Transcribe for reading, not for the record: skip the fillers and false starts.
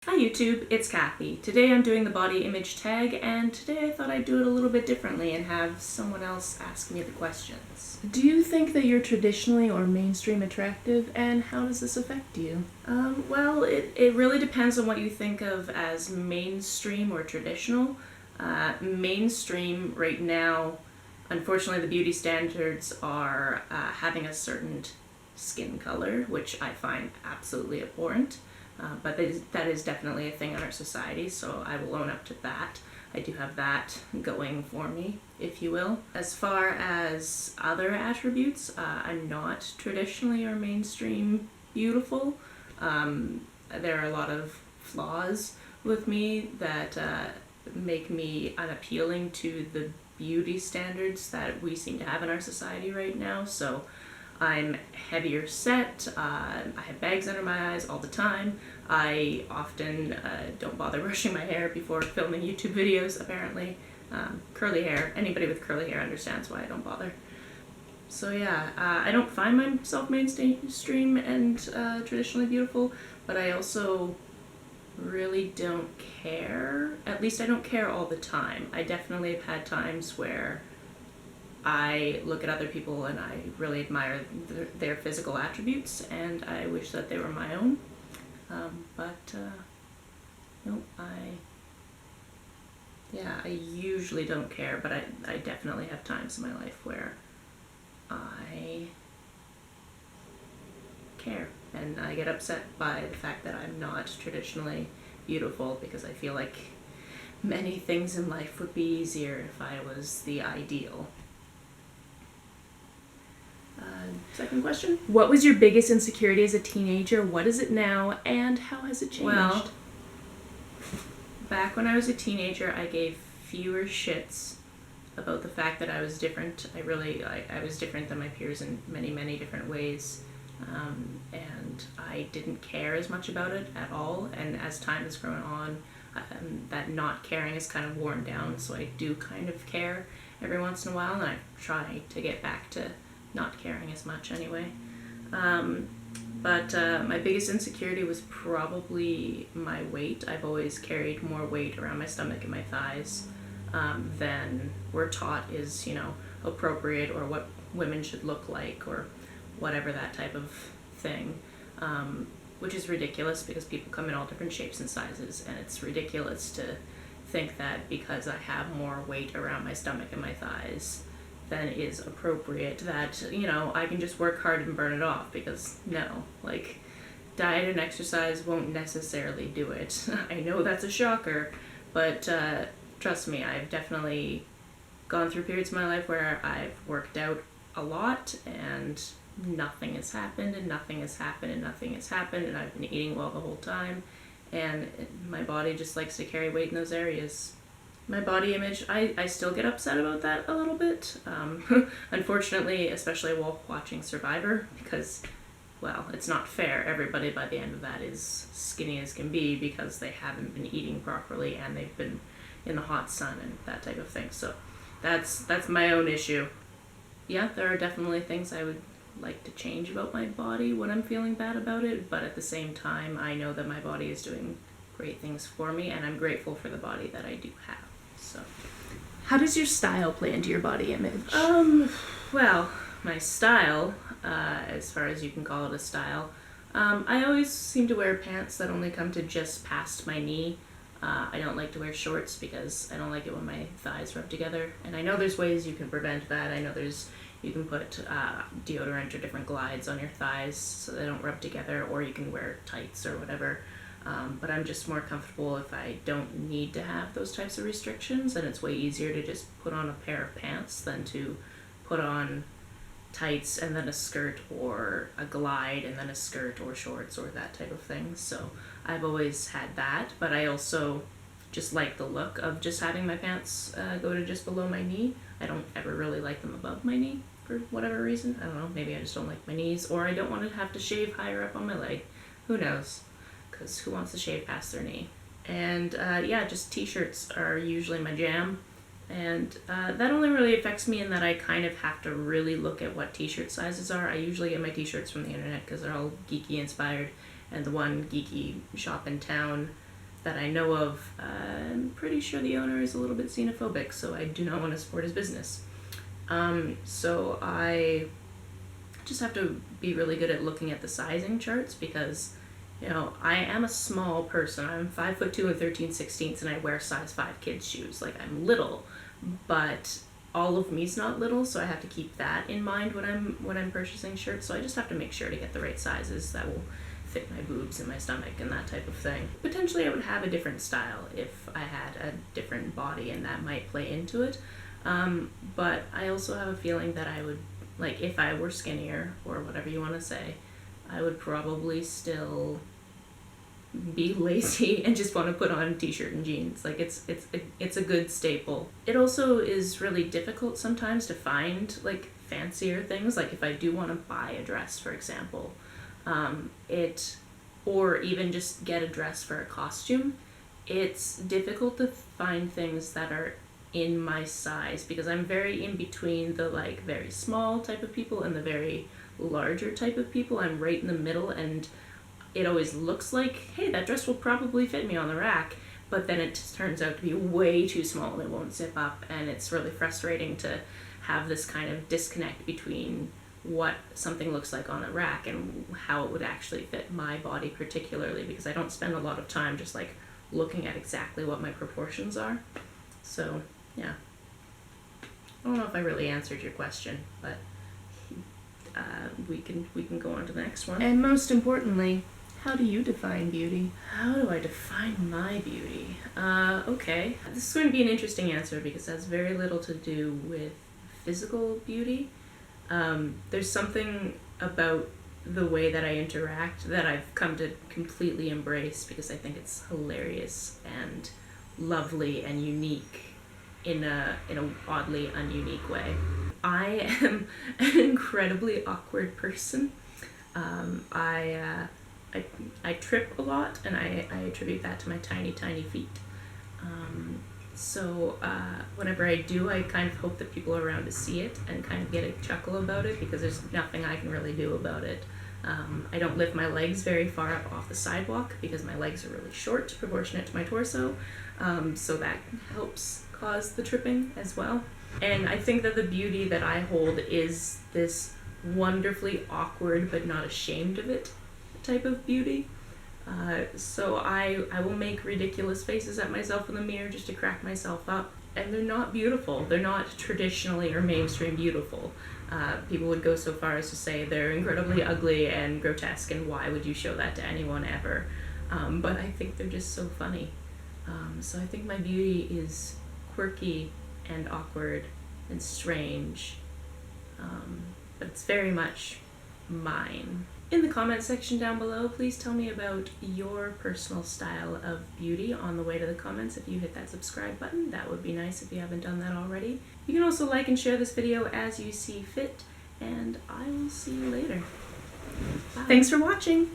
Hi YouTube, it's Kathy. Today I'm doing the body image tag, and today I thought I'd do it a little bit differently and have someone else ask me the questions. Do you think that you're traditionally or mainstream attractive, and how does this affect you? Well, it really depends on what you think of as mainstream or traditional. Mainstream right now, unfortunately the beauty standards are having a certain skin color, which I find absolutely abhorrent. But that is definitely a thing in our society, so I will own up to that. I do have that going for me, if you will. As far as other attributes, I'm not traditionally or mainstream beautiful. There are a lot of flaws with me that make me unappealing to the beauty standards that we seem to have in our society right now. So I'm heavier set, I have bags under my eyes all the time. I often don't bother brushing my hair before filming YouTube videos, apparently. Curly hair, anybody with curly hair understands why I don't bother. So yeah, I don't find myself mainstream and traditionally beautiful, but I also really don't care. At least I don't care all the time. I definitely have had times where I look at other people and I really admire their physical attributes, and I wish that they were my own. No, I usually don't care, but I definitely have times in my life where I care, and I get upset by the fact that I'm not traditionally beautiful, because I feel like many things in life would be easier if I was the ideal. Second question? What was your biggest insecurity as a teenager? What is it now, and how has it changed? Well, back when I was a teenager, I gave fewer shits about the fact that I was different. I was different than my peers in many, many different ways. And I didn't care as much about it at all. And as time has grown on, that not caring is kind of worn down. So I do kind of care every once in a while, and I try to get back to not caring as much anyway. But my biggest insecurity was probably my weight. I've always carried more weight around my stomach and my thighs than we're taught is, appropriate, or what women should look like, or whatever, that type of thing. Which is ridiculous, because people come in all different shapes and sizes, and it's ridiculous to think that because I have more weight around my stomach and my thighs than is appropriate, that, I can just work hard and burn it off, because no, diet and exercise won't necessarily do it. I know that's a shocker, but trust me, I've definitely gone through periods in my life where I've worked out a lot and nothing has happened, and nothing has happened, and nothing has happened, and I've been eating well the whole time, and my body just likes to carry weight in those areas. My body image, I still get upset about that a little bit. Unfortunately, especially while watching Survivor, because, well, it's not fair. Everybody by the end of that is skinny as can be, because they haven't been eating properly and they've been in the hot sun and that type of thing. So that's my own issue. Yeah, there are definitely things I would like to change about my body when I'm feeling bad about it, but at the same time, I know that my body is doing great things for me, and I'm grateful for the body that I do have. So, How does your style play into your body image? Well, my style, as far as you can call it a style, I always seem to wear pants that only come to just past my knee. I don't like to wear shorts because I don't like it when my thighs rub together. And I know there's ways you can prevent that. I know you can put deodorant or different glides on your thighs so they don't rub together, or you can wear tights or whatever. But I'm just more comfortable if I don't need to have those types of restrictions, and it's way easier to just put on a pair of pants than to put on tights and then a skirt, or a glide and then a skirt, or shorts, or that type of thing. So I've always had that, but I also just like the look of just having my pants go to just below my knee. I don't ever really like them above my knee for whatever reason. I don't know, maybe I just don't like my knees, or I don't want to have to shave higher up on my leg. Who knows? Because who wants to shave past their knee? And just t-shirts are usually my jam. And that only really affects me in that I kind of have to really look at what t-shirt sizes are. I usually get my t-shirts from the internet because they're all geeky inspired, and the one geeky shop in town that I know of. I'm pretty sure the owner is a little bit xenophobic, so I do not want to support his business. So I just have to be really good at looking at the sizing charts, because I am a small person. I'm 5'2" and 13/16, and I wear size 5 kids shoes. Like, I'm little, but all of me's not little, so I have to keep that in mind when I'm purchasing shirts. So I just have to make sure to get the right sizes that will fit my boobs and my stomach and that type of thing. Potentially I would have a different style if I had a different body, and that might play into it. But I also have a feeling that I would, like, if I were skinnier, or whatever you want to say, I would probably still be lazy and just want to put on a t-shirt and jeans. Like, it's a good staple. It also is really difficult sometimes to find like fancier things. Like, if I do want to buy a dress, for example, or even just get a dress for a costume, it's difficult to find things that are in my size, because I'm very in between the like very small type of people and the very larger type of people. I'm right in the middle, and it always looks like, hey, that dress will probably fit me on the rack, but then it just turns out to be way too small and it won't zip up, and it's really frustrating to have this kind of disconnect between what something looks like on a rack and how it would actually fit my body, particularly because I don't spend a lot of time just like looking at exactly what my proportions are. So yeah, I don't know if I really answered your question, but we can go on to the next one. And most importantly, how do you define beauty? How do I define my beauty? Okay, this is going to be an interesting answer because it has very little to do with physical beauty. There's something about the way that I interact that I've come to completely embrace, because I think it's hilarious and lovely and unique in a oddly ununique way. I am an incredibly awkward person. I trip a lot, and I attribute that to my tiny feet. So whenever I do, I kind of hope that people are around to see it and kind of get a chuckle about it, because there's nothing I can really do about it. I don't lift my legs very far up off the sidewalk because my legs are really short, proportionate to my torso, so that helps cause the tripping as well. And I think that the beauty that I hold is this wonderfully awkward but not ashamed of it type of beauty. So I will make ridiculous faces at myself in the mirror just to crack myself up, and they're not beautiful. They're not traditionally or mainstream beautiful. People would go so far as to say they're incredibly ugly and grotesque, and why would you show that to anyone ever? But I think they're just so funny. So I think my beauty is quirky and awkward and strange, but it's very much mine. In the comment section down below, please tell me about your personal style of beauty on the way to the comments. If you hit that subscribe button, that would be nice if you haven't done that already. You can also like and share this video as you see fit, and I will see you later. Bye. Thanks for watching!